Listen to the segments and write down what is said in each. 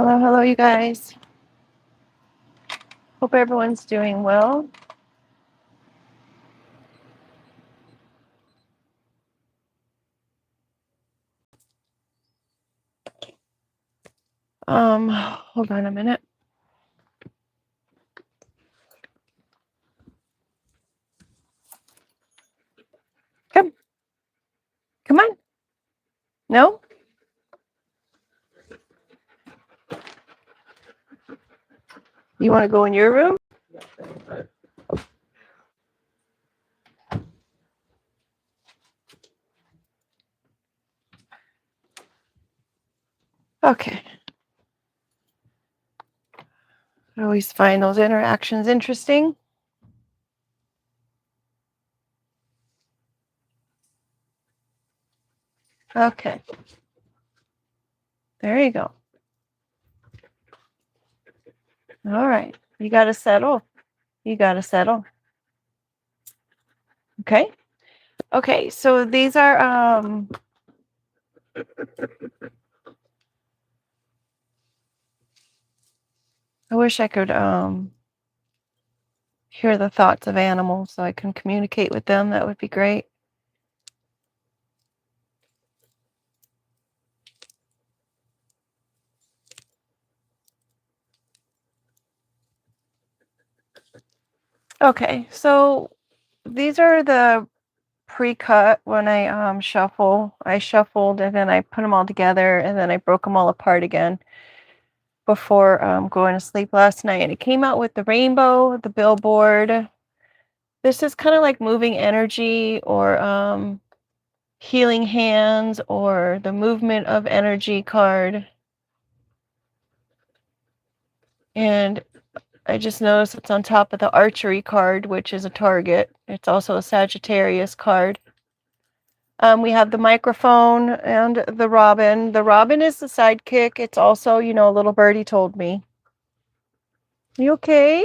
Hello, you guys. Hope everyone's doing well. Hold on a minute. Come on. No? You want to go in your room? Okay. I always find those interactions interesting. Okay. There you go. All right. You got to settle. You got to settle. Okay. Okay. So these are I wish I could hear the thoughts of animals so I can communicate with them. That would be great. Okay. So these are the pre-cut when I shuffle. I shuffled and then I put them all together and then I broke them all apart again before going to sleep last night. And it came out with the rainbow, the billboard. This is kind of like moving energy or healing hands or the movement of energy card. And I just noticed it's on top of the archery card, which is a target. It's also a Sagittarius card. We have the microphone and the robin. The robin is the sidekick. It's also, a little birdie told me. You okay?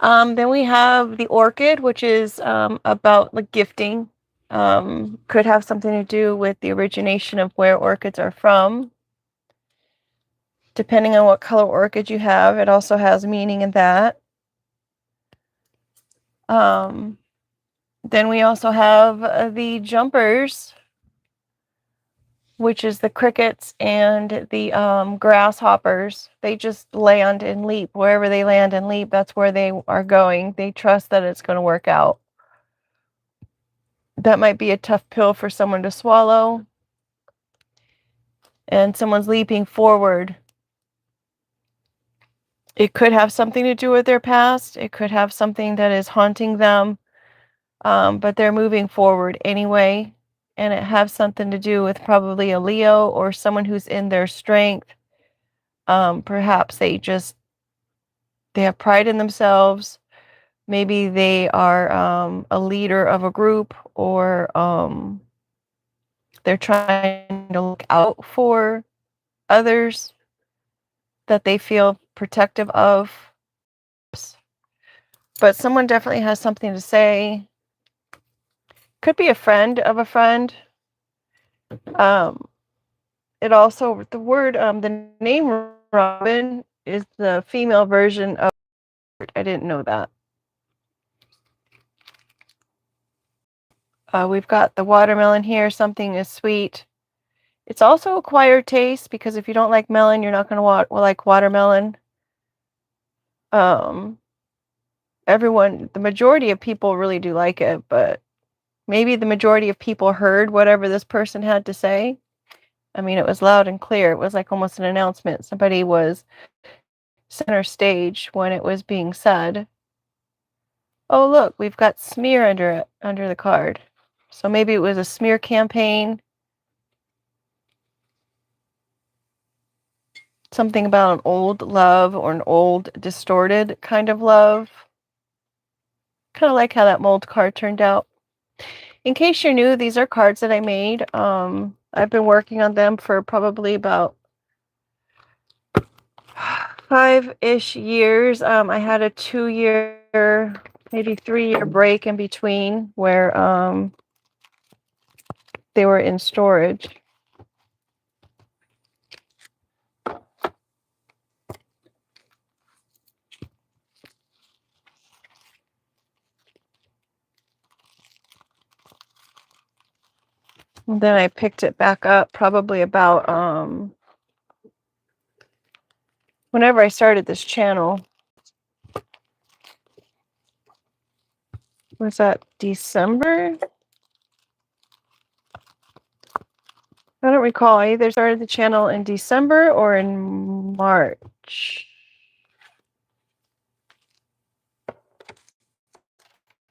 Then we have the orchid, which is about like gifting. Could have something to do with the origination of where orchids are from. Depending on what color orchid you have, it also has meaning in that. Then we also have the jumpers, which is the crickets and the grasshoppers. They just land and leap. Wherever they land and leap, that's where they are going. They trust that it's going to work out. That might be a tough pill for someone to swallow. And someone's leaping forward. It could have something to do with their past. It could have something that is haunting them. But they're moving forward anyway. And it has something to do with probably a Leo or someone who's in their strength. Perhaps they have pride in themselves. Maybe they are a leader of a group, or they're trying to look out for others that they feel protective of. But someone definitely has something to say. Could be a friend of a friend. It also, the name Robin is the female version of. I didn't know that. We've got the watermelon here. Something is sweet. It's also acquired taste, because if you don't like melon, you're not going to like watermelon. The majority of people really do like it, but maybe the majority of people heard whatever this person had to say. I mean, it was loud and clear. It was like almost an announcement. Somebody was center stage when it was being said. Oh, look, we've got smear under the card. So maybe it was a smear campaign. Something about an old love or an old distorted kind of love. Kind of like how that mold card turned out. In case you're new, these are cards that I made. I've been working on them for probably about 5-ish years. I had a 2-year, maybe 3-year break in between where they were in storage. And then I picked it back up probably about whenever I started this channel. Was that December? I don't recall. I either started the channel in December or in March.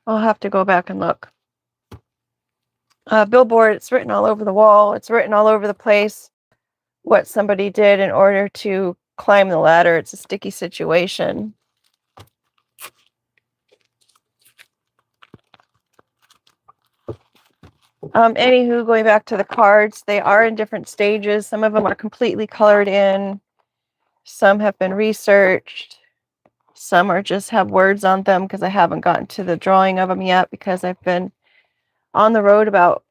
I'll have to go back and look. Billboard, it's written all over the wall. It's written all over the place what somebody did in order to climb the ladder. It's a sticky situation. Anywho, going back to the cards, they are in different stages. Some of them are completely colored in. Some have been researched. Some are just have words on them because I haven't gotten to the drawing of them yet because I've been on the road about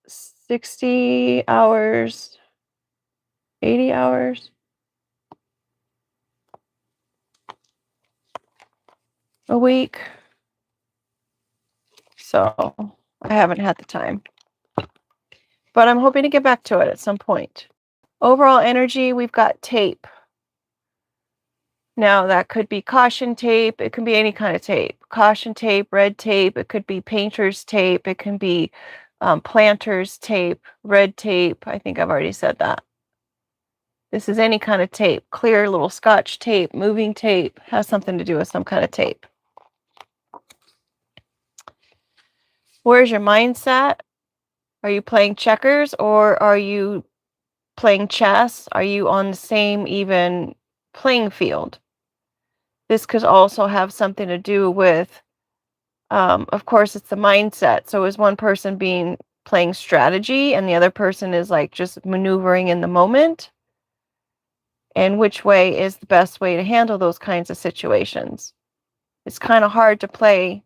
60 hours, 80 hours a week. So I haven't had the time. But I'm hoping to get back to it at some point. Overall energy, we've got tape. Now, that could be caution tape. It can be any kind of tape. Caution tape, red tape. It could be painter's tape. It can be planter's tape, red tape. I think I've already said that. This is any kind of tape. Clear little scotch tape, moving tape. Has something to do with some kind of tape. Where's your mindset? Are you playing checkers or are you playing chess? Are you on the same even playing field? This could also have something to do with, of course, it's the mindset. So is one person playing strategy and the other person is like just maneuvering in the moment? And which way is the best way to handle those kinds of situations? It's kind of hard to play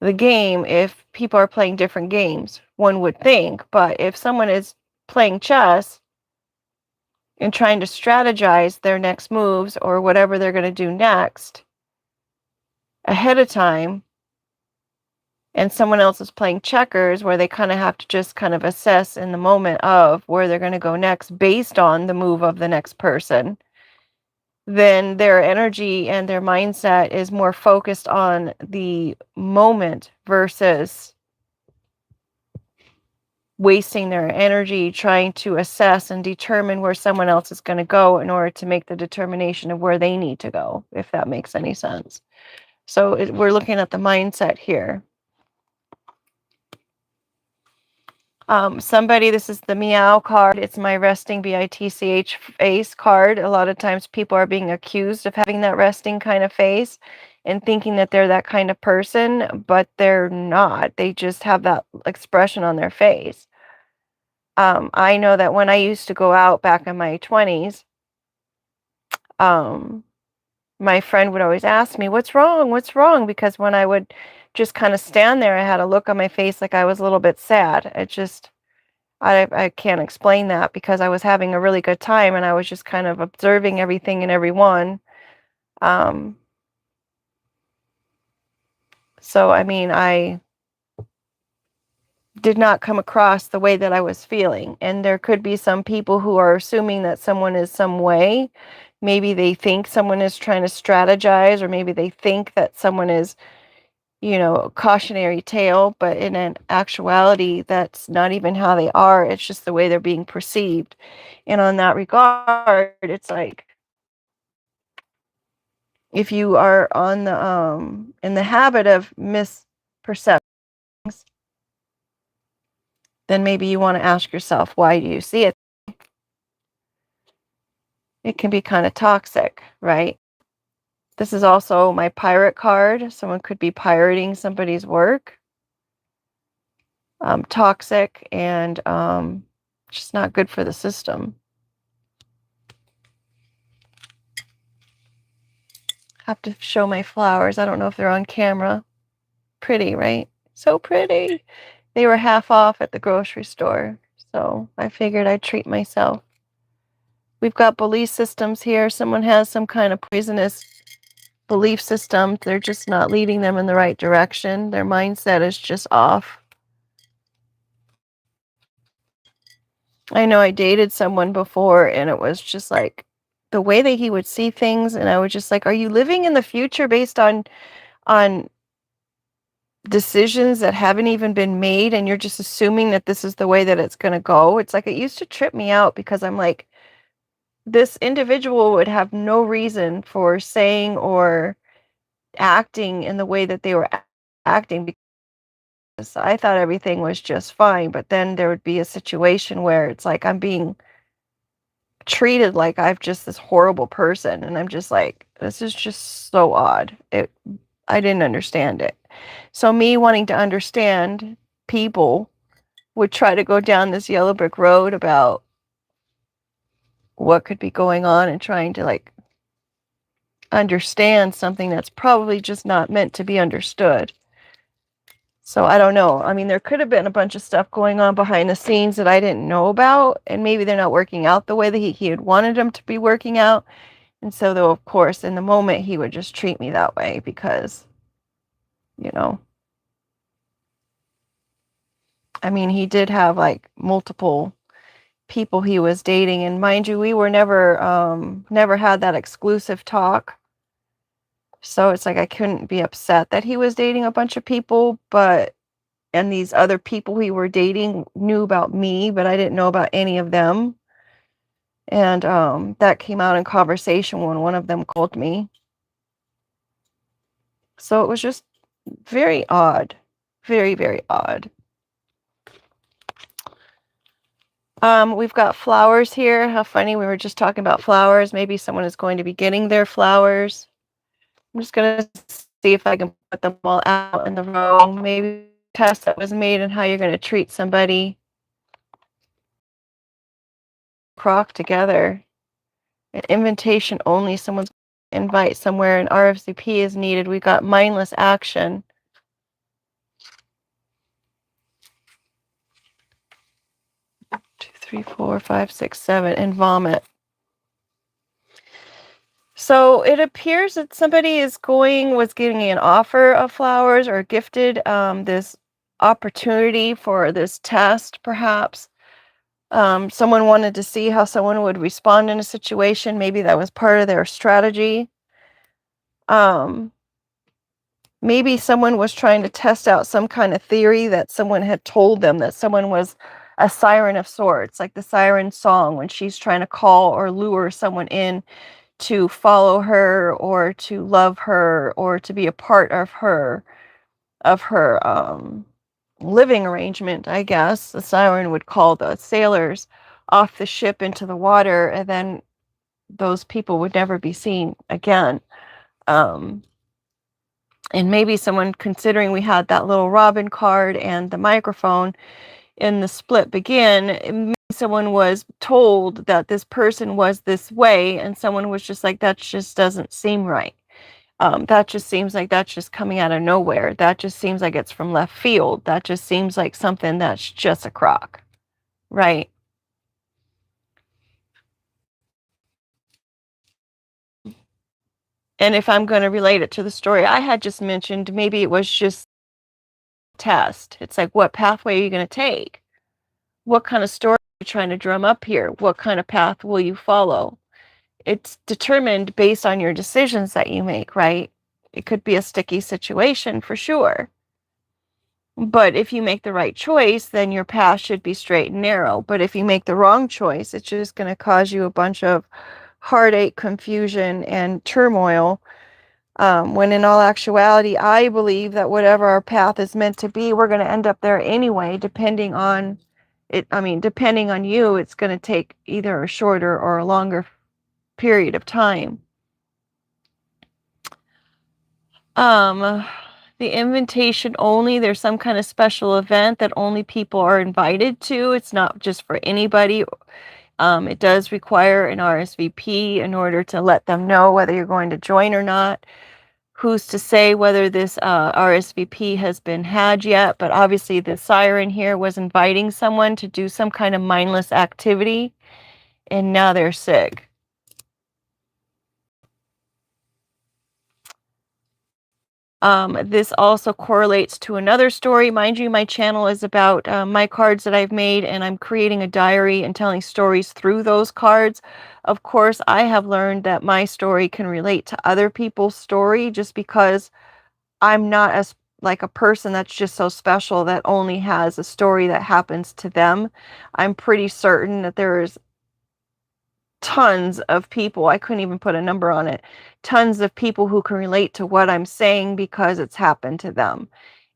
the game if people are playing different games, one would think. But if someone is playing chess and trying to strategize their next moves or whatever they're going to do next ahead of time, and someone else is playing checkers where they kind of have to just kind of assess in the moment of where they're going to go next based on the move of the next person, then their energy and their mindset is more focused on the moment versus wasting their energy trying to assess and determine where someone else is going to go in order to make the determination of where they need to go, if that makes any sense. So we're looking at the mindset here. This is the meow card. It's my resting BITCH face card. A lot of times people are being accused of having that resting kind of face and thinking that they're that kind of person, but they're not. They just have that expression on their face. I know that when I used to go out back in my 20s, my friend would always ask me, "What's wrong? What's wrong?" Because when I would just kind of stand there, I had a look on my face like I was a little bit sad. I can't explain that because I was having a really good time and I was just kind of observing everything and everyone. So, I mean, I did not come across the way that I was feeling. And there could be some people who are assuming that someone is some way. Maybe they think someone is trying to strategize, or maybe they think that someone is, a cautionary tale, but in an actuality, that's not even how they are. It's just the way they're being perceived. And on that regard, it's like, if you are on the in the habit of misperceptions, then maybe you want to ask yourself, why do you see it? It can be kind of toxic, right? This is also my pirate card. Someone could be pirating somebody's work. Toxic and just not good for the system. Have to show my flowers. I don't know if they're on camera. Pretty, right? So pretty. They were half off at the grocery store, so I figured I'd treat myself. We've got belief systems here. Someone has some kind of poisonous belief system. They're just not leading them in the right direction. Their mindset is just off. I know I dated someone before, and it was just like the way that he would see things, and I was just like, "Are you living in the future based on decisions that haven't even been made, and you're just assuming that this is the way that it's gonna go?" It's like it used to trip me out because I'm like, this individual would have no reason for saying or acting in the way that they were acting because I thought everything was just fine, but then there would be a situation where it's like I'm being treated like I'm just this horrible person, and I'm just like, this is just so odd. I didn't understand it. So me wanting to understand people would try to go down this yellow brick road about what could be going on and trying to like understand something that's probably just not meant to be understood. So I don't know. I mean, there could have been a bunch of stuff going on behind the scenes that I didn't know about, and maybe they're not working out the way that he had wanted them to be working out. And so, though, of course, in the moment, he would just treat me that way because, you know, I mean, he did have like multiple people he was dating, and mind you, we were never had that exclusive talk. So it's like I couldn't be upset that he was dating a bunch of people, but and these other people we were dating knew about me, but I didn't know about any of them. And that came out in conversation when one of them called me. So it was just very odd. Very, very odd. We've got flowers here. How funny. We were just talking about flowers. Maybe someone is going to be getting their flowers. I'm just going to see if I can put them all out in the row. Maybe a test that was made and how you're going to treat somebody. Crock together. An invitation only. Someone's invite somewhere. An RSVP is needed. We got mindless action. Two, three, four, five, six, seven, and vomit. So it appears that somebody was getting an offer of flowers or gifted this opportunity for this test, perhaps. Someone wanted to see how someone would respond in a situation. Maybe that was part of their strategy. Um, Maybe someone was trying to test out some kind of theory that someone had told them that someone was a siren of sorts, like the siren song when she's trying to call or lure someone in to follow her or to love her or to be a part of her living arrangement. I guess the siren would call the sailors off the ship into the water, and then those people would never be seen again. And maybe someone, considering we had that little Robin card and the microphone in the split begin, maybe someone was told that this person was this way, and someone was just like, that just doesn't seem right. That just seems like that's just coming out of nowhere. That just seems like it's from left field. That just seems like something that's just a crock, right? And if I'm going to relate it to the story I had just mentioned, maybe it was just a test. It's like, what pathway are you going to take? What kind of story are you trying to drum up here? What kind of path will you follow? It's determined based on your decisions that you make, right? It could be a sticky situation for sure. But if you make the right choice, then your path should be straight and narrow. But if you make the wrong choice, it's just going to cause you a bunch of heartache, confusion, and turmoil. When in all actuality, I believe that whatever our path is meant to be, we're going to end up there anyway, depending on it. I mean, depending on you, it's going to take either a shorter or a longer period of time. Um, the invitation only, there's some kind of special event that only people are invited to. It's not just for anybody. It does require an RSVP in order to let them know whether you're going to join or not. Who's to say whether this RSVP has been had yet? But obviously the siren here was inviting someone to do some kind of mindless activity, and now they're sick. This also correlates to another story. Mind you, my channel is about my cards that I've made, and I'm creating a diary and telling stories through those cards. Of course, I have learned that my story can relate to other people's story just because I'm not as like a person that's just so special that only has a story that happens to them. I'm pretty certain that there's tons of people, I couldn't even put a number on it, tons of people who can relate to what I'm saying because it's happened to them.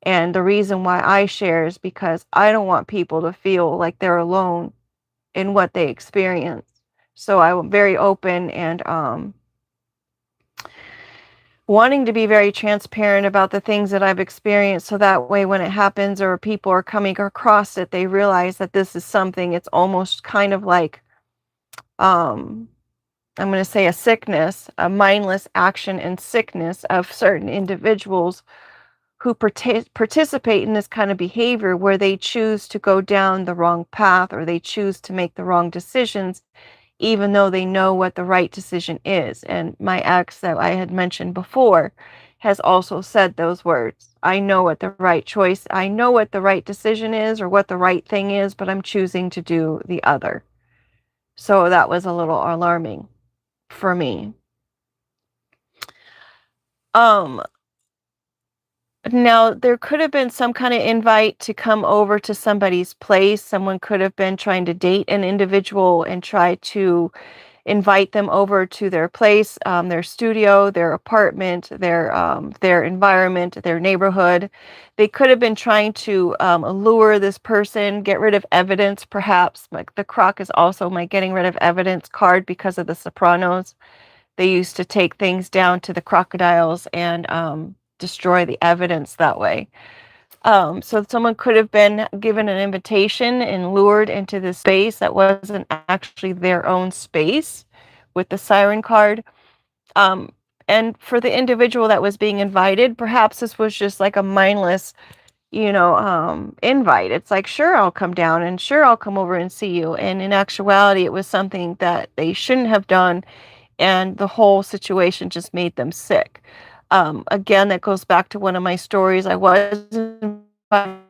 And the reason why I share is because I don't want people to feel like they're alone in what they experience. So I'm very open and wanting to be very transparent about the things that I've experienced so that way when it happens or people are coming across it, they realize that this is something, it's almost kind of like um I'm going to say a sickness, a mindless action and sickness of certain individuals who participate in this kind of behavior where they choose to go down the wrong path or they choose to make the wrong decisions, even though they know what the right decision is. And my ex that I had mentioned before has also said those words. I know what the right choice, I know what the right decision is or what the right thing is, but I'm choosing to do the other. So that was a little alarming for me. Um, Now there could have been some kind of invite to come over to somebody's place. Someone could have been trying to date an individual and try to invite them over to their place, their studio, their apartment, their environment, their neighborhood. They could have been trying to lure this person, get rid of evidence, perhaps. Like the croc is also my getting rid of evidence card because of the Sopranos. They used to take things down to the crocodiles and destroy the evidence that way. So someone could have been given an invitation and lured into this space that wasn't actually their own space with the siren card. Um, and for the individual that was being invited, perhaps this was just like a mindless, invite. It's like, sure, I'll come down and sure, I'll come over and see you. And in actuality, it was something that they shouldn't have done and the whole situation just made them sick. Again, that goes back to one of my stories. I was in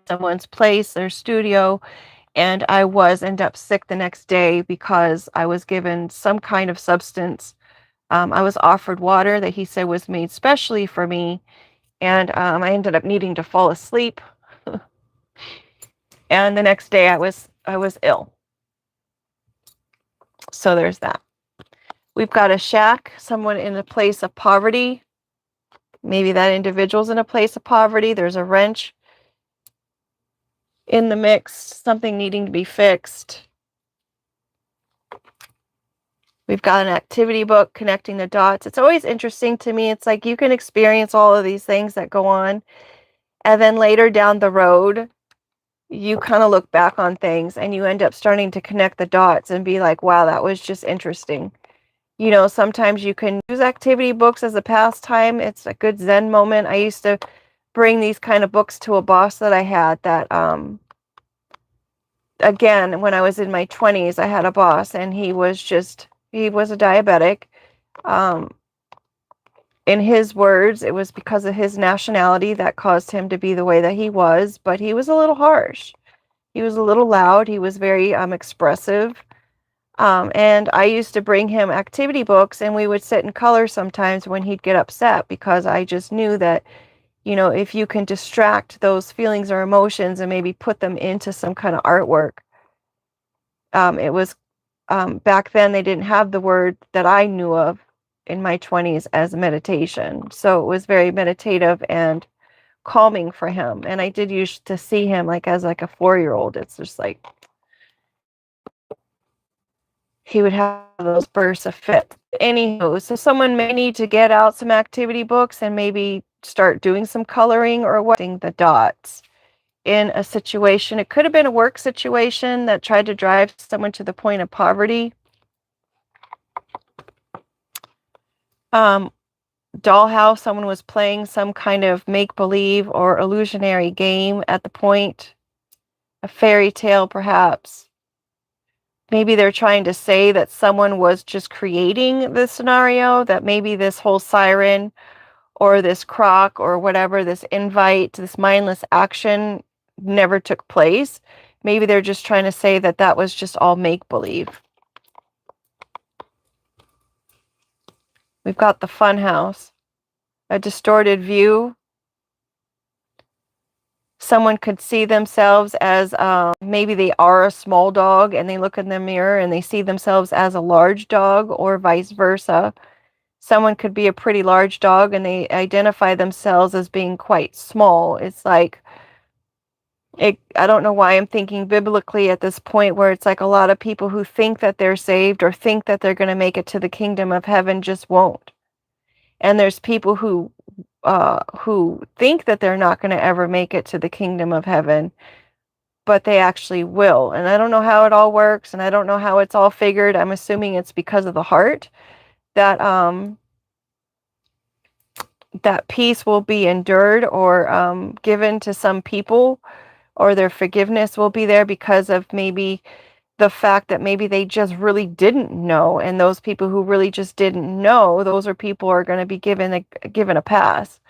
someone's place, their studio, and I was end up sick the next day because I was given some kind of substance. I was offered water that he said was made specially for me, and I ended up needing to fall asleep. And the next day I was ill. So there's that. We've got a shack, someone in a place of poverty. Maybe that individual's in a place of poverty. There's a wrench in the mix, something needing to be fixed. We've got an activity book connecting the dots. It's always interesting to me. It's like you can experience all of these things that go on. And then later down the road, you kind of look back on things and you end up starting to connect the dots and be like, wow, that was just interesting. Sometimes you can use activity books as a pastime. It's a good Zen moment. I used to bring these kind of books to a boss that I had that, again, when I was in my 20s, I had a boss and he was a diabetic. In his words, it was because of his nationality that caused him to be the way that he was, but he was a little harsh. He was a little loud. He was very expressive. And I used to bring him activity books and we would sit in color sometimes when he'd get upset because I just knew that, if you can distract those feelings or emotions and maybe put them into some kind of artwork. It was back then they didn't have the word that I knew of in my 20s as meditation. So it was very meditative and calming for him. And I did used to see him like as like a 4-year-old. It's just like he would have those bursts of fit. Anywho, so someone may need to get out some activity books and maybe start doing some coloring or watching the dots in a situation. It could have been a work situation that tried to drive someone to the point of poverty. Dollhouse, someone was playing some kind of make-believe or illusionary game at the point. A fairy tale, perhaps. Maybe they're trying to say that someone was just creating the scenario, that maybe this whole siren or this crock or whatever, this invite, this mindless action never took place. Maybe they're just trying to say that that was just all make-believe. We've got the fun house, a distorted view. Someone could see themselves as maybe they are a small dog and they look in the mirror and they see themselves as a large dog, or vice versa. Someone could be a pretty large dog and they identify themselves as being quite small. It's like, I don't know why I'm thinking biblically at this point, where it's like a lot of people who think that they're saved or think that they're going to make it to the kingdom of heaven just won't. And there's people who think that they're not going to ever make it to the kingdom of heaven, but they actually will. And I don't know how it all works, and I don't know how it's all figured. I'm assuming it's because of the heart that that peace will be endured or given to some people, or their forgiveness will be there because of maybe the fact that maybe they just really didn't know. And those people who really just didn't know, those are people who are going to be given a pass.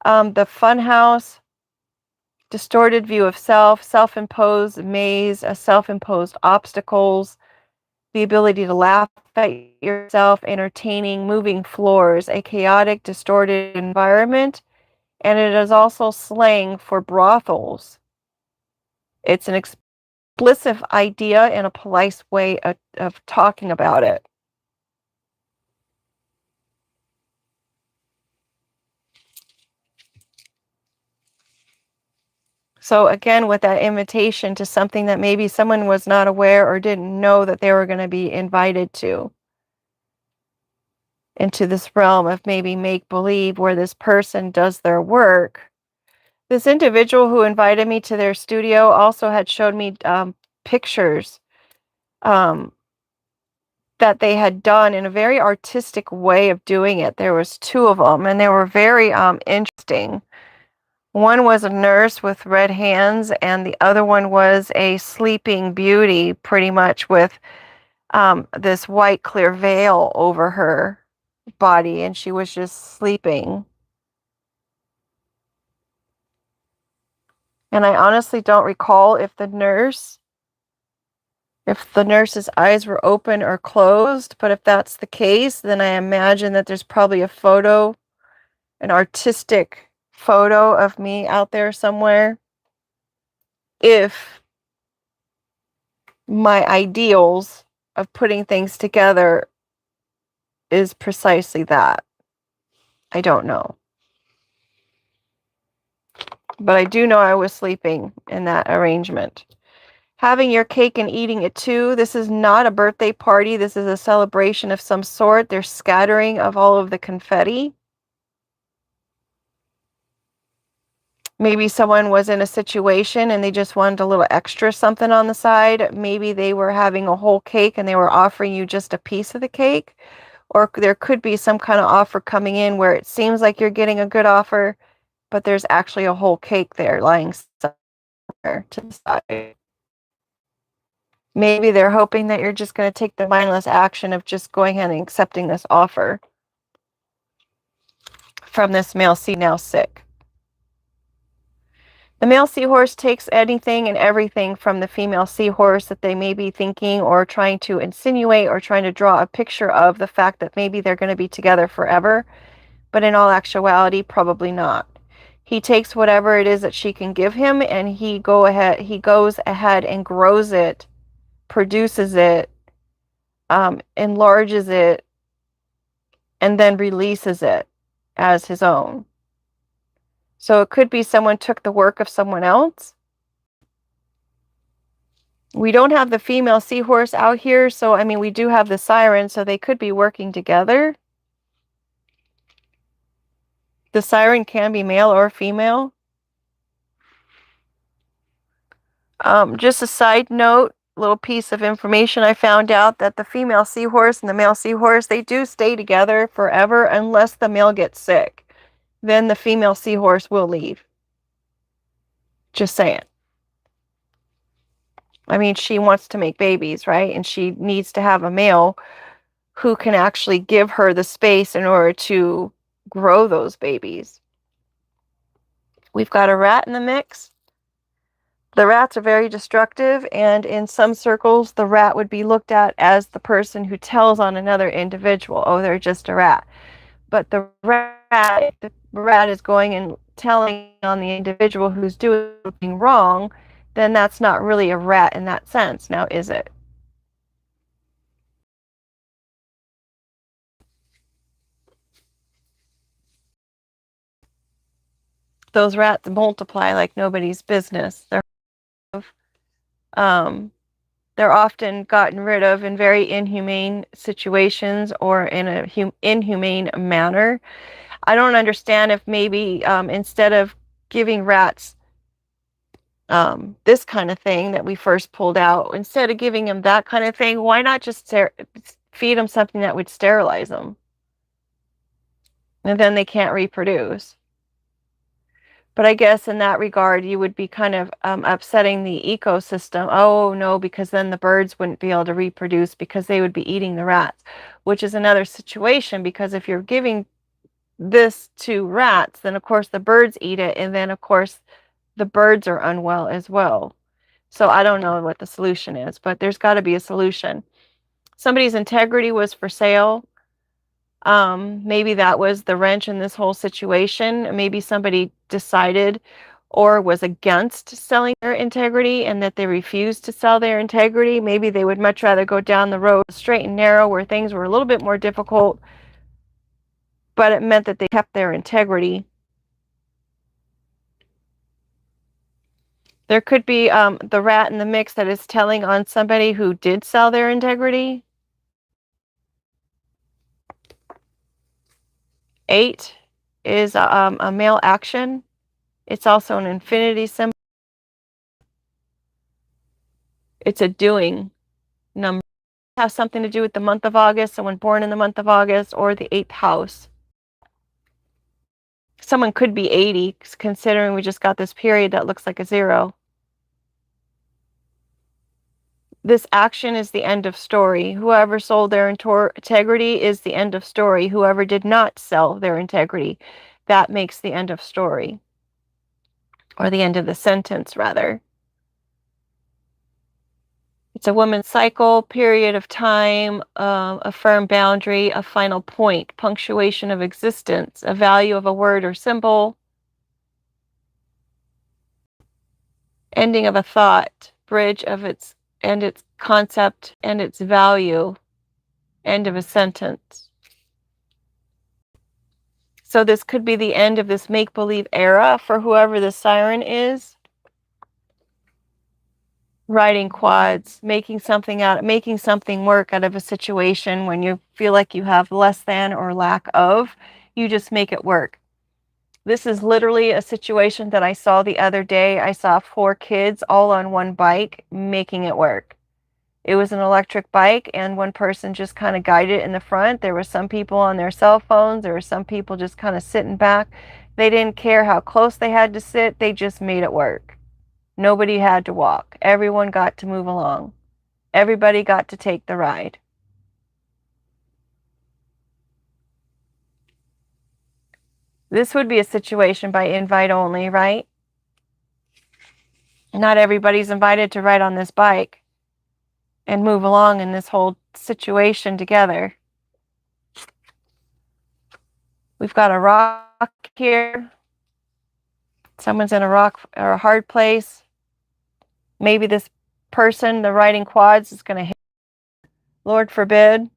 The fun house, distorted view of self, self-imposed maze, self-imposed obstacles, the ability to laugh at yourself, entertaining, moving floors, a chaotic, distorted environment, and it is also slang for brothels. It's an explicit idea and a polite way of talking about it. So again, with that invitation to something that maybe someone was not aware or didn't know that they were going to be invited to, into this realm of maybe make-believe, where this person does their work. This individual who invited me to their studio also had showed me pictures that they had done in a very artistic way of doing it. There was 2 of them, and they were very interesting. One was a nurse with red hands, and the other one was a sleeping beauty, pretty much with this white clear veil over her body, and she was just sleeping. And I honestly don't recall if the nurse's eyes were open or closed, but if that's the case, then I imagine that there's probably a photo, an artistic photo of me out there somewhere. If my ideals of putting things together is precisely that. I don't know. But I do know I was sleeping in that arrangement. Having your cake and eating it too. This is not a birthday party. This is a celebration of some sort. There's scattering of all of the confetti. Maybe someone was in a situation and they just wanted a little extra something on the side. Maybe they were having a whole cake and they were offering you just a piece of the cake. Or there could be some kind of offer coming in where it seems like you're getting a good offer, but there's actually a whole cake there lying somewhere to the side. Maybe they're hoping that you're just going to take the mindless action of just going ahead and accepting this offer from this male seed now sick. The male seahorse takes anything and everything from the female seahorse that they may be thinking or trying to insinuate or trying to draw a picture of the fact that maybe they're going to be together forever, but in all actuality, probably not. He takes whatever it is that she can give him, and he goes ahead and grows it, produces it, enlarges it, and then releases it as his own. So it could be someone took the work of someone else. We don't have the female seahorse out here, so I mean, we do have the siren, so they could be working together. The siren can be male or female. Just a side note, little piece of information I found out, that the female seahorse and the male seahorse, they do stay together forever unless the male gets sick. Then the female seahorse will leave. Just saying. I mean, she wants to make babies, right? And she needs to have a male who can actually give her the space in order to grow those babies. We've got a rat in the mix. The rats are very destructive, and in some circles, the rat would be looked at as the person who tells on another individual, oh, they're just a rat. But the rat is going and telling on the individual who's doing something wrong, then that's not really a rat in that sense, now is it? Those rats multiply like nobody's business. Um, they're often gotten rid of in very inhumane situations or in a inhumane manner. I don't understand if maybe instead of giving rats this kind of thing that we first pulled out, instead of giving them that kind of thing, why not just feed them something that would sterilize them? And then they can't reproduce. But I guess in that regard, you would be kind of upsetting the ecosystem. Oh, no, because then the birds wouldn't be able to reproduce because they would be eating the rats, which is another situation, because if you're giving this to rats, then of course the birds eat it, and then of course the birds are unwell as well. So I don't know what the solution is, but there's got to be a solution. Somebody's integrity was for sale. Maybe that was the wrench in this whole situation. Maybe somebody decided or was against selling their integrity and that they refused to sell their integrity. Maybe they would much rather go down the road straight and narrow where things were a little bit more difficult, but it meant that they kept their integrity. There could be the rat in the mix that is telling on somebody who did sell their integrity. 8 is a male action. It's also an infinity symbol. It's a doing number. It has something to do with the month of August, someone born in the month of August, or the 8th house. Someone could be 80, considering we just got this period that looks like a 0. This action is the end of story. Whoever sold their integrity is the end of story. Whoever did not sell their integrity, that makes the end of story. Or the end of the sentence, rather. It's a woman's cycle, period of time, a firm boundary, a final point, punctuation of existence, a value of a word or symbol, ending of a thought, bridge of its concept and its value, end of a sentence. So this could be the end of this make-believe era for whoever the siren is. Riding quads, making something work out of a situation when you feel like you have less than or lack of, you just make it work. This is literally a situation that I saw the other day. I saw 4 kids all on one bike making it work. It was an electric bike, and one person just kind of guided it in the front. There were some people on their cell phones. There were some people just kind of sitting back. They didn't care how close they had to sit. They just made it work. Nobody had to walk. Everyone got to move along. Everybody got to take the ride. This would be a situation by invite only, right? Not everybody's invited to ride on this bike and move along in this whole situation together. We've got a rock here. Someone's in a rock or a hard place. Maybe this person, the riding quads, is going to hit. Lord forbid.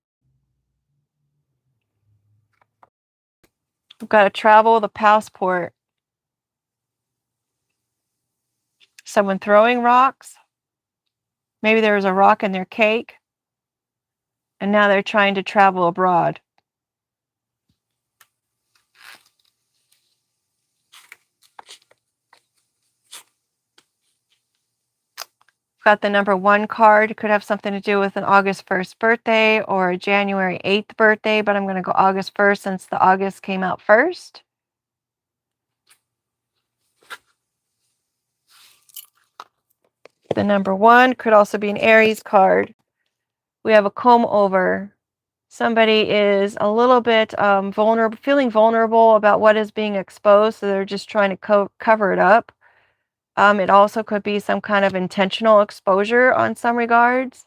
We've got to travel the passport. Someone throwing rocks. Maybe there was a rock in their cake, and now they're trying to travel abroad. Got the number 1 card. It could have something to do with an August 1st birthday or a January 8th birthday, but I'm going to go August 1st since the August came out first. The number 1 could also be an Aries card. We have a comb over. Somebody is a little bit vulnerable, feeling vulnerable about what is being exposed, so they're just trying to cover it up. It also could be some kind of intentional exposure on some regards.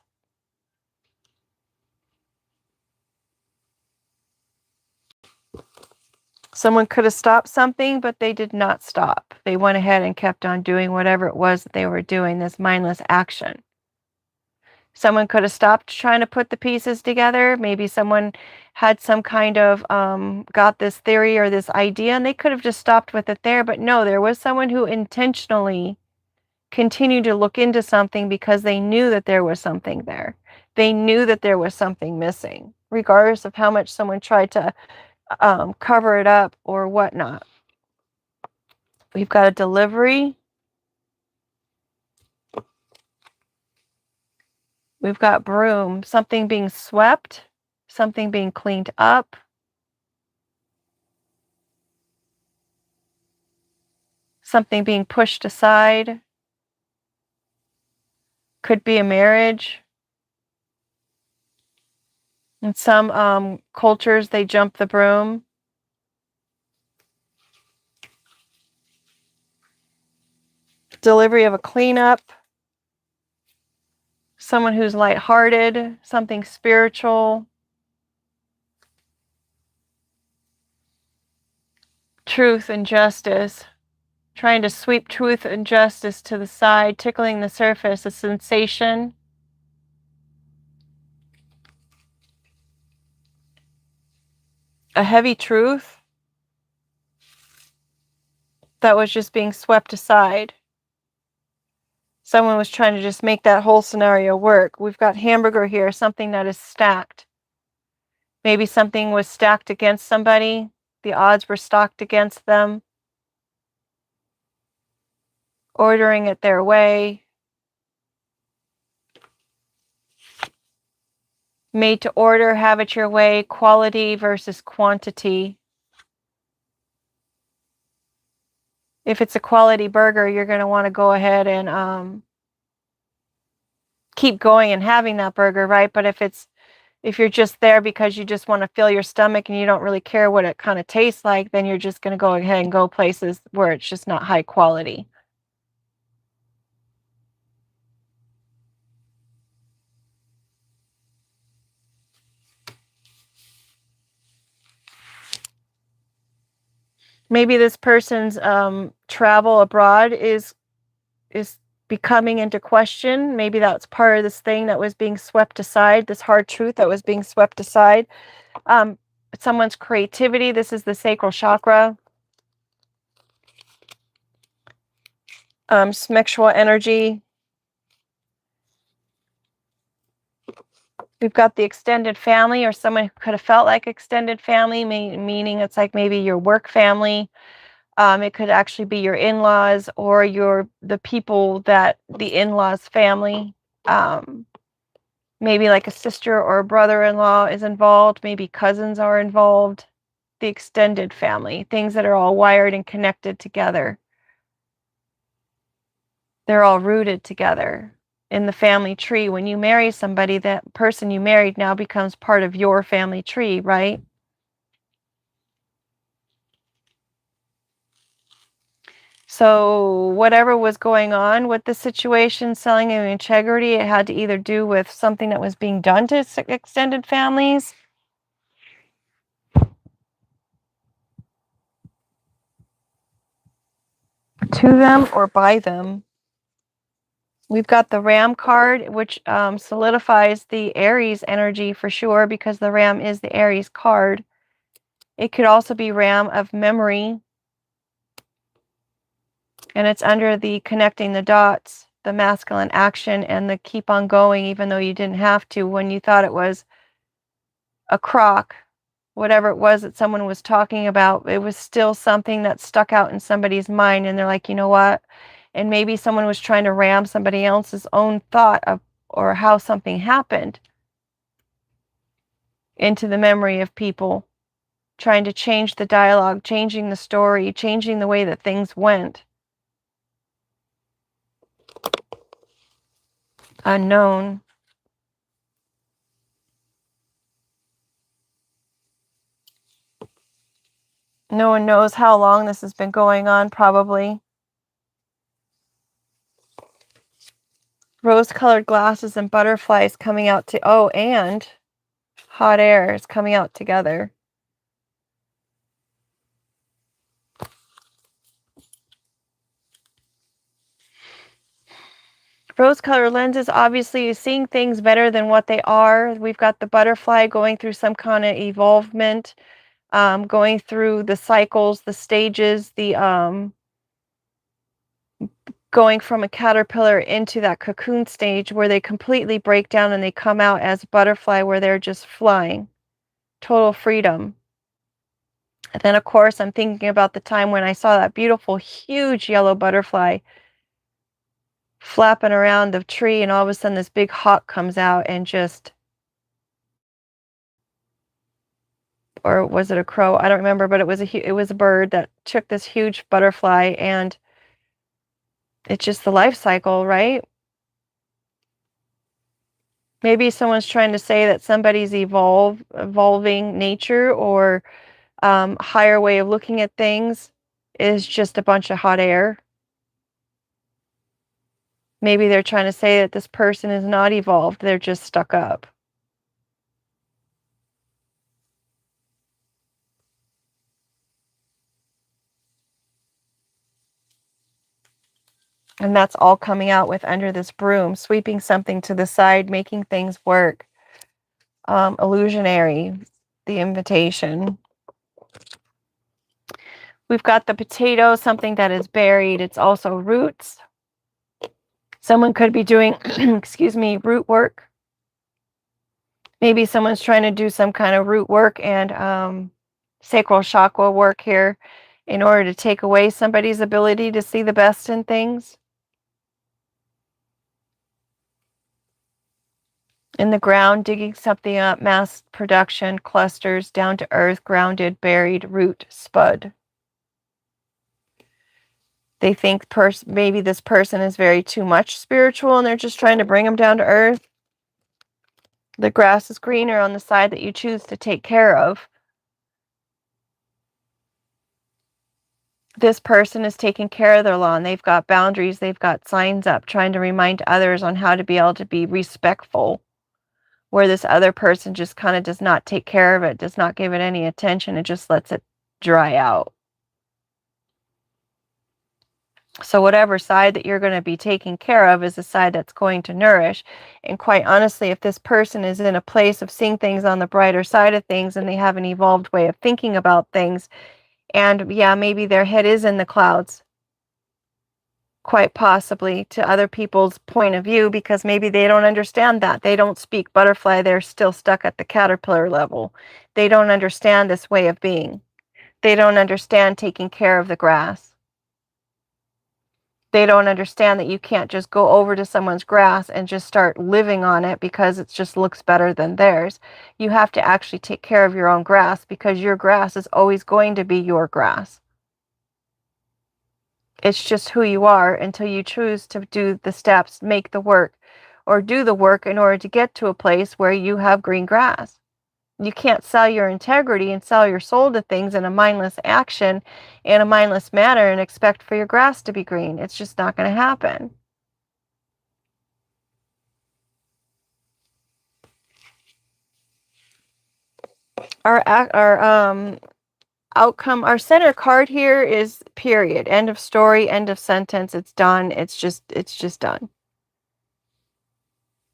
Someone could have stopped something, but they did not stop. They went ahead and kept on doing whatever it was that they were doing, this mindless action. Someone could have stopped trying to put the pieces together. Maybe someone had some kind of got this theory or this idea, and they could have just stopped with it there. But no, there was someone who intentionally continued to look into something because they knew that there was something there. They knew that there was something missing, regardless of how much someone tried to cover it up or whatnot. We've got a delivery. We've got broom, something being swept, something being cleaned up. Something being pushed aside. Could be a marriage. In some cultures, they jump the broom. Delivery of a cleanup. Someone who's lighthearted, something spiritual. Truth and justice. Trying to sweep truth and justice to the side, tickling the surface, a sensation. A heavy truth that was just being swept aside. Someone was trying to just make that whole scenario work. We've got hamburger here, something that is stacked. Maybe something was stacked against somebody. The odds were stacked against them. Ordering it their way. Made to order, have it your way, quality versus quantity. If it's a quality burger, you're going to want to go ahead and keep going and having that burger, right? But if you're just there because you just want to fill your stomach and you don't really care what it kind of tastes like, then you're just going to go ahead and go places where it's just not high quality. Maybe this person's travel abroad is becoming into question. Maybe that's part of this thing that was being swept aside, this hard truth that was being swept aside. Someone's creativity. This is the sacral chakra. Sexual energy. We've got the extended family, or someone who could have felt like extended family, meaning it's like maybe your work family. It could actually be your in-laws or the people that the in-laws family. Maybe like a sister or a brother-in-law is involved. Maybe cousins are involved. The extended family, things that are all wired and connected together. They're all rooted together in the family tree. When you marry somebody, that person you married now becomes part of your family tree, right? So whatever was going on with the situation, selling of integrity, it had to either do with something that was being done to extended families. To them or by them. We've got the Ram card, which solidifies the Aries energy for sure, because the Ram is the Aries card. It could also be Ram of memory. And it's under the connecting the dots, the masculine action, and the keep on going even though you didn't have to, when you thought it was a crock, whatever it was that someone was talking about, it was still something that stuck out in somebody's mind, and they're like, you know what? And maybe someone was trying to ram somebody else's own thought of or how something happened into the memory of people, trying to change the dialogue, changing the story, changing the way that things went. Unknown. No one knows how long this has been going on, probably. Rose-colored glasses and butterflies coming out to, oh, and hot air is coming out together. Rose-colored lenses, obviously, is seeing things better than what they are. We've got the butterfly going through some kind of evolvement, going through the cycles, the stages, going from a caterpillar into that cocoon stage where they completely break down and they come out as a butterfly where they're just flying. Total freedom. And then, of course, I'm thinking about the time when I saw that beautiful, huge yellow butterfly flapping around the tree, and all of a sudden this big hawk comes out and just, or was it a crow? I don't remember, but it was a bird that took this huge butterfly, and it's just the life cycle, right? Maybe someone's trying to say that somebody's evolving nature or higher way of looking at things is just a bunch of hot air. Maybe they're trying to say that this person is not evolved, they're just stuck up. And that's all coming out with under this broom, sweeping something to the side, making things work. Illusionary, the invitation. We've got the potato, something that is buried. It's also roots. Someone could be doing, excuse me, root work. Maybe someone's trying to do some kind of root work and sacral chakra work here in order to take away somebody's ability to see the best in things. In the ground, digging something up, mass production, clusters, down to earth, grounded, buried, root, spud. They think maybe this person is very too much spiritual and they're just trying to bring them down to earth. The grass is greener on the side that you choose to take care of. This person is taking care of their lawn. They've got boundaries. They've got signs up, trying to remind others on how to be able to be respectful. Where this other person just kind of does not take care of it, does not give it any attention, and just lets it dry out. So whatever side that you're going to be taking care of is the side that's going to nourish. And quite honestly, if this person is in a place of seeing things on the brighter side of things and they have an evolved way of thinking about things, and yeah, maybe their head is in the clouds, quite possibly to other people's point of view, because maybe they don't understand that. They don't speak butterfly. They're still stuck at the caterpillar level. They don't understand this way of being. They don't understand taking care of the grass. They don't understand that you can't just go over to someone's grass and just start living on it because it just looks better than theirs. You have to actually take care of your own grass because your grass is always going to be your grass. It's just who you are until you choose to do the steps, make the work, or do the work in order to get to a place where you have green grass. You can't sell your integrity and sell your soul to things in a mindless action, in a mindless manner, and expect for your grass to be green. It's just not going to happen. Our outcome, our center card here is period. End of story, end of sentence. It's done. It's just done.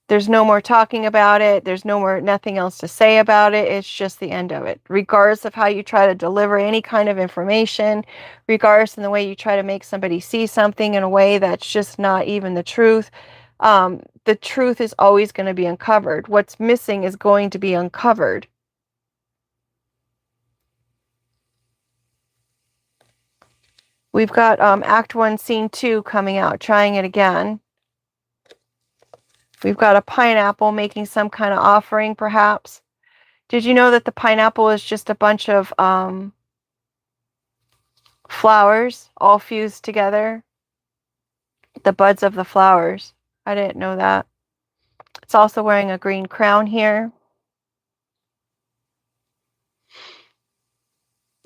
There's no more talking about it. There's nothing else to say about it. It's just the end of it. Regardless of how you try to deliver any kind of information, regardless in the way you try to make somebody see something in a way that's just not even the truth is always going to be uncovered. What's missing is going to be uncovered. We've got Act 1, Scene 2 coming out, trying it again. We've got a pineapple making some kind of offering, perhaps. Did you know that the pineapple is just a bunch of flowers all fused together? The buds of the flowers. I didn't know that. It's also wearing a green crown here.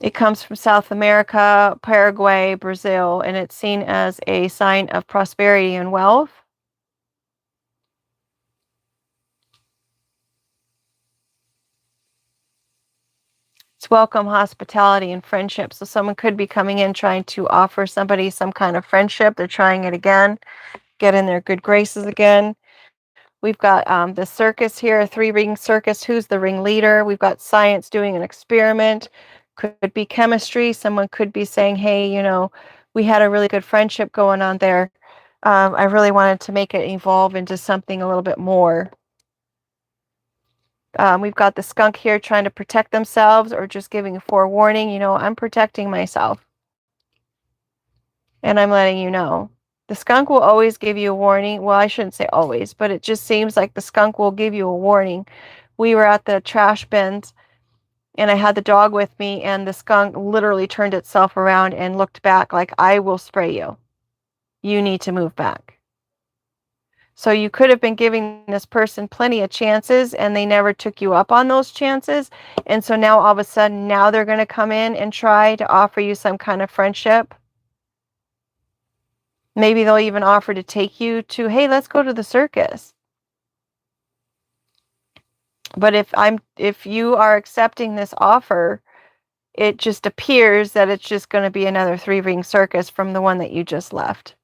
It comes from South America, Paraguay, Brazil, and it's seen as a sign of prosperity and wealth. It's welcome, hospitality, and friendship. So someone could be coming in trying to offer somebody some kind of friendship. They're trying it again, get in their good graces again. We've got the circus here, a 3-ring circus. Who's the ringleader? We've got science doing an experiment. Could be chemistry. Someone could be saying, hey, we had a really good friendship going on there. I really wanted to make it evolve into something a little bit more. We've got the skunk here trying to protect themselves or just giving a forewarning. I'm protecting myself. And I'm letting you know. The skunk will always give you a warning. Well, I shouldn't say always, but it just seems like the skunk will give you a warning. We were at the trash bins and I had the dog with me, and the skunk literally turned itself around and looked back like, I will spray you. You need to move back. So you could have been giving this person plenty of chances and they never took you up on those chances. And so now all of a sudden, now they're going to come in and try to offer you some kind of friendship. Maybe they'll even offer to take you to, hey, let's go to the circus. But if you are accepting this offer, it just appears that it's just going to be another 3-ring circus from the one that you just left.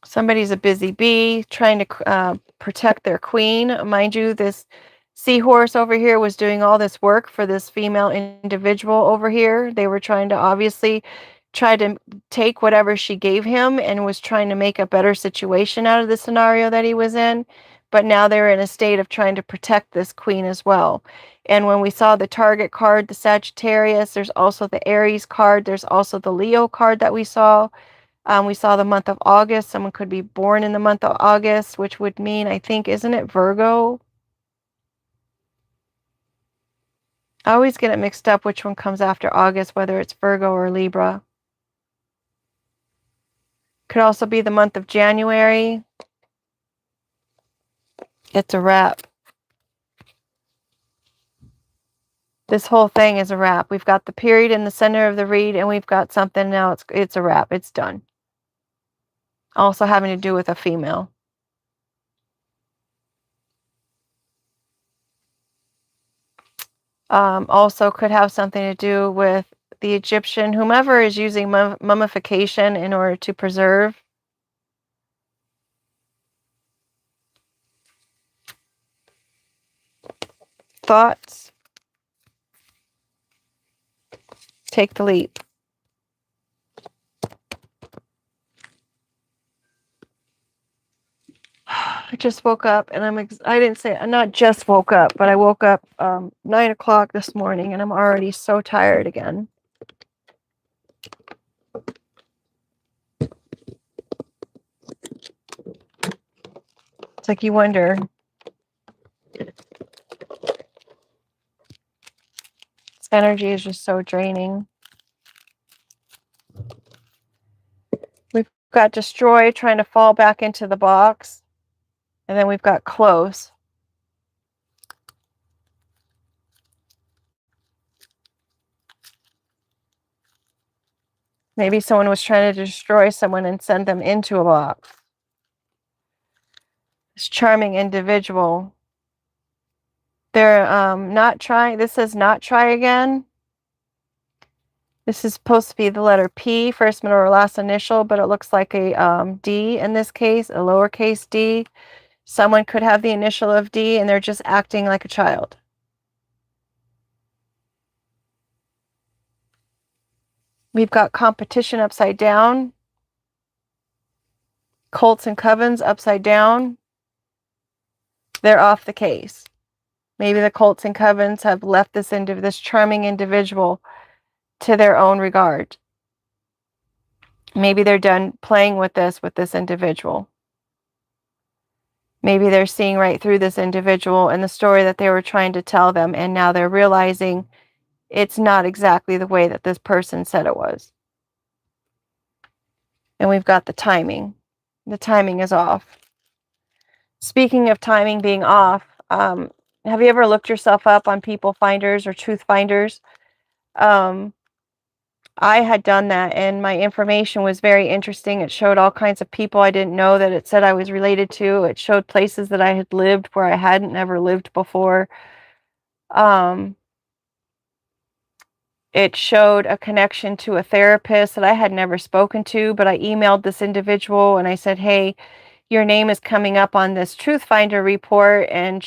Somebody's a busy bee trying to protect their queen. Mind you, this seahorse over here was doing all this work for this female individual over here. They were trying to obviously try to take whatever she gave him and was trying to make a better situation out of the scenario that he was in. But now they're in a state of trying to protect this queen as well. And when we saw the Target card, the Sagittarius, there's also the Aries card. There's also the Leo card that we saw. We saw the month of August. Someone could be born in the month of August, which would mean, I think, isn't it Virgo? I always get it mixed up which one comes after August, whether it's Virgo or Libra. Could also be the month of January. It's a wrap. This whole thing is a wrap. We've got the period in the center of the read, and we've got something now. It's a wrap. It's done. Also having to do with a female. Also could have something to do with the Egyptian, whomever is using mummification in order to preserve. Thoughts? Take the leap. I just woke up and I not just woke up, but I woke up 9 o'clock this morning and I'm already so tired again. It's like you wonder. This energy is just so draining. We've got destroy trying to fall back into the box. And then we've got close. Maybe someone was trying to destroy someone and send them into a box. This charming individual. They're not trying. This says not try again. This is supposed to be the letter P, first, middle, or last initial, but it looks like a D in this case, a lowercase d. Someone could have the initial of D and they're just acting like a child. We've got competition upside down. Colts and covens upside down. They're off the case. Maybe the Colts and covens have left this charming individual to their own regard. Maybe they're done playing with this individual. Maybe they're seeing right through this individual and the story that they were trying to tell them, and now they're realizing it's not exactly the way that this person said it was. And we've got the timing. The timing is off. Speaking of timing being off, have you ever looked yourself up on People Finders or Truth Finders? Um, I had done that, and my information was very interesting. It showed all kinds of people I didn't know that it said I was related to. It showed places that I had lived where I hadn't ever lived before. Um, it showed a connection to a therapist that I had never spoken to, but I emailed this individual and I said, "Hey, your name is coming up on this Truth Finder report." And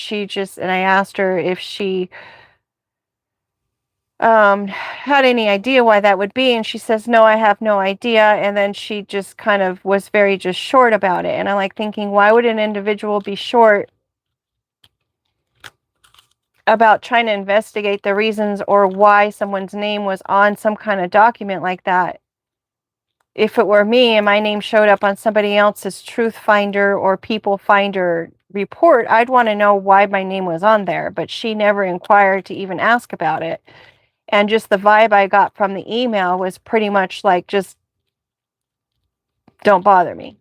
I asked her if she had any idea why that would be, and she says, "No, I have no idea." And then she just kind of was very just short about it, and I'm like thinking, why would an individual be short about trying to investigate the reasons or why someone's name was on some kind of document like that? If it were me and my name showed up on somebody else's Truth Finder or People Finder report, I'd want to know why my name was on there, but she never inquired to even ask about it. And just the vibe I got from the email was pretty much like, just don't bother me.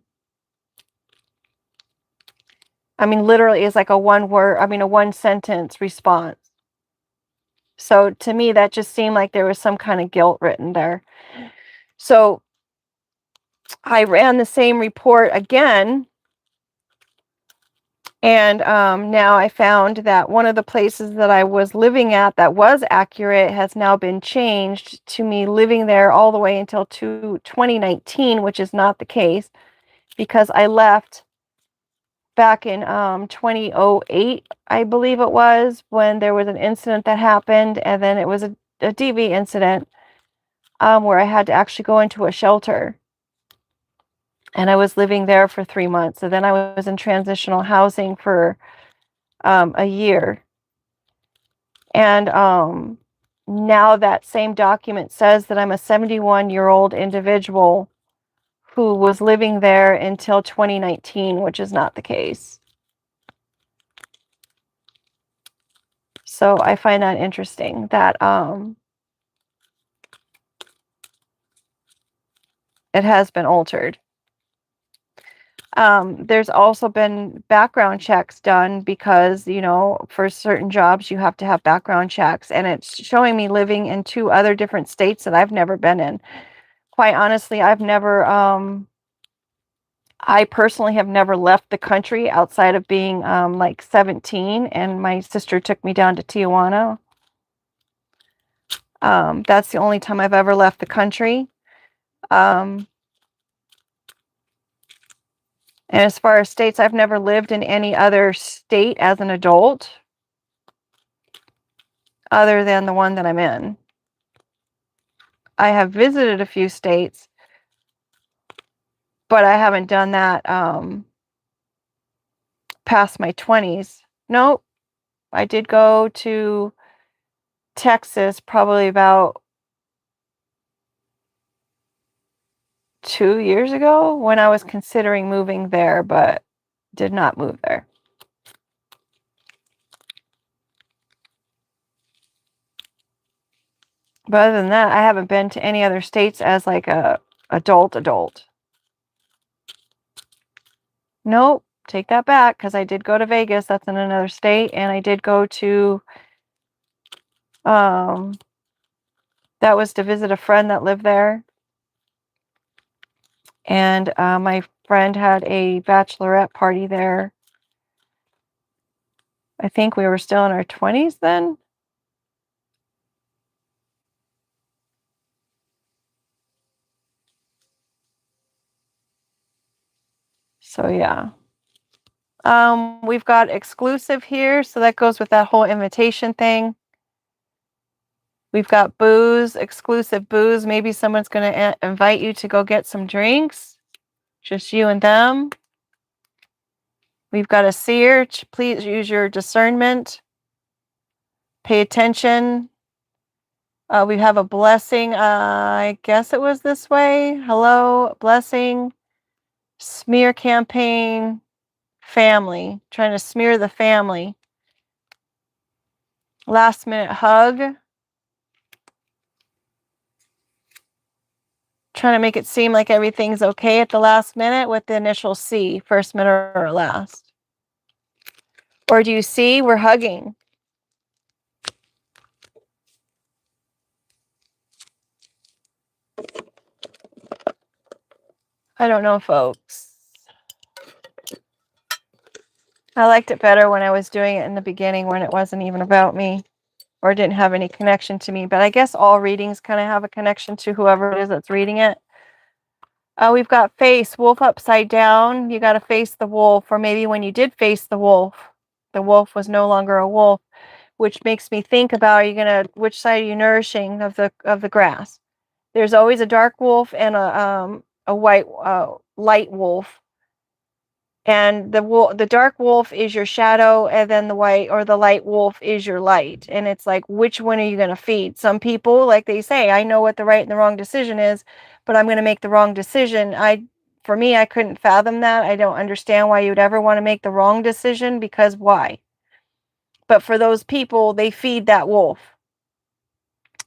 I mean, literally is like a one sentence response. So to me, that just seemed like there was some kind of guilt written there. So I ran the same report again. And now I found that one of the places that I was living at that was accurate has now been changed to me living there all the way until 2019, which is not the case, because I left back in 2008, I believe it was, when there was an incident that happened, and then it was a DV incident where I had to actually go into a shelter. And I was living there for 3 months. So then I was in transitional housing for a year. And now that same document says that I'm a 71-year-old individual who was living there until 2019, which is not the case. So I find that interesting that it has been altered. There's also been background checks done because, for certain jobs, you have to have background checks. And it's showing me living in 2 other different states that I've never been in. Quite honestly, I personally have never left the country outside of being like 17, and my sister took me down to Tijuana. That's the only time I've ever left the country. And as far as states, I've never lived in any other state as an adult other than the one that I'm in. I have visited a few states, but I haven't done that past my 20s. Nope. I did go to Texas probably about 2 years ago when I was considering moving there, but did not move there. But other than that, I haven't been to any other states as like a adult. Nope, take that back, because I did go to Vegas. That's in another state, and I did go to that was to visit a friend that lived there. And my friend had a bachelorette party there. I think we were still in our 20s then. So yeah. We've got exclusive here, so that goes with that whole invitation thing. We've got booze, exclusive booze. Maybe someone's going to invite you to go get some drinks. Just you and them. We've got a seer. Please use your discernment. Pay attention. We have a blessing. I guess it was this way. Hello, blessing. Smear campaign. Family. Trying to smear the family. Last minute hug. Trying to make it seem like everything's okay at the last minute with the initial C, first, middle, or last. Or do you see? We're hugging. I don't know, folks. I liked it better when I was doing it in the beginning when it wasn't even about me or didn't have any connection to me. But I guess all readings kind of have a connection to whoever it is that's reading it. We've got face, wolf upside down. You got to face the wolf. Or maybe when you did face the wolf was no longer a wolf, which makes me think about, which side are you nourishing of the grass? There's always a dark wolf and a white light wolf. And the dark wolf is your shadow, and then the white or the light wolf is your light. And it's like, which one are you going to feed? Some people, like they say, I know what the right and the wrong decision is, but I'm going to make the wrong decision. For me, I couldn't fathom that. I don't understand why you'd ever want to make the wrong decision, because why? But for those people, they feed that wolf.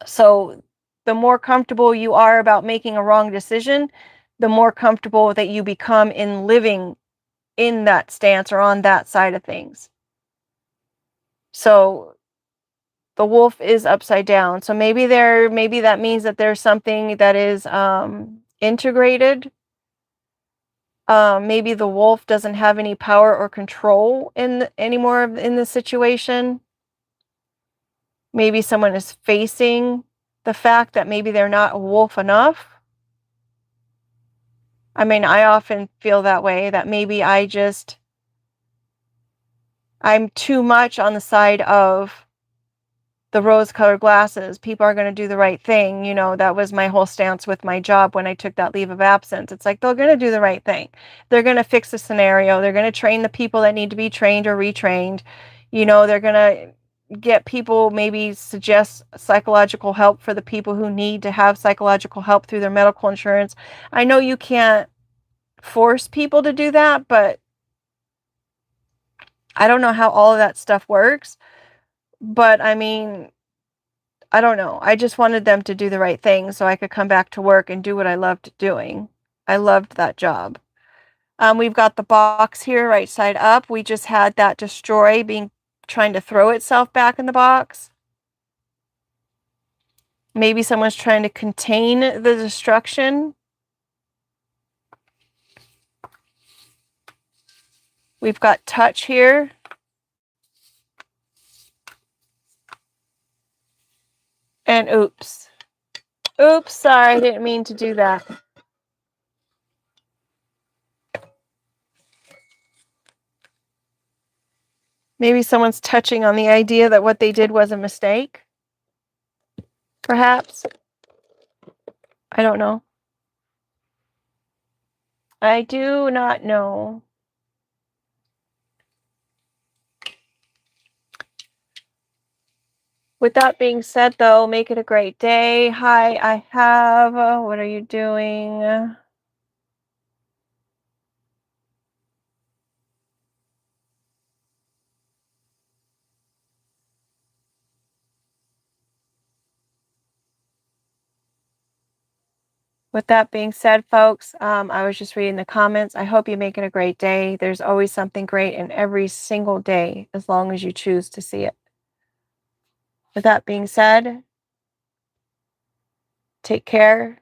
So the more comfortable you are about making a wrong decision, the more comfortable that you become in living in that stance or on that side of things. So the wolf is upside down. So maybe that means that there's something that is integrated. Maybe the wolf doesn't have any power or control anymore in the situation. Maybe someone is facing the fact that maybe they're not a wolf enough. I mean, I often feel that way, that maybe I'm too much on the side of the rose-colored glasses. People are going to do the right thing. That was my whole stance with my job when I took that leave of absence. It's like, they're going to do the right thing. They're going to fix the scenario. They're going to train the people that need to be trained or retrained. They're going to get people, maybe suggest psychological help for the people who need to have psychological help through their medical insurance. I know you can't force people to do that, but I don't know how all of that stuff works. But I mean, I don't know. I just wanted them to do the right thing so I could come back to work and do what I loved doing. I loved that job. We've got the box here, right side up. We just had that destroy trying to throw itself back in the box. Maybe someone's trying to contain the destruction. We've got touch here. And oops. Oops, sorry, I didn't mean to do that. Maybe someone's touching on the idea that what they did was a mistake. Perhaps. I don't know. I do not know. With that being said, though, make it a great day. Hi, I have. What are you doing? With that being said, folks, I was just reading the comments. I hope you make it a great day. There's always something great in every single day, as long as you choose to see it. With that being said, take care,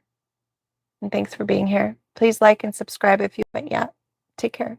and thanks for being here. Please like and subscribe if you haven't yet. Take care.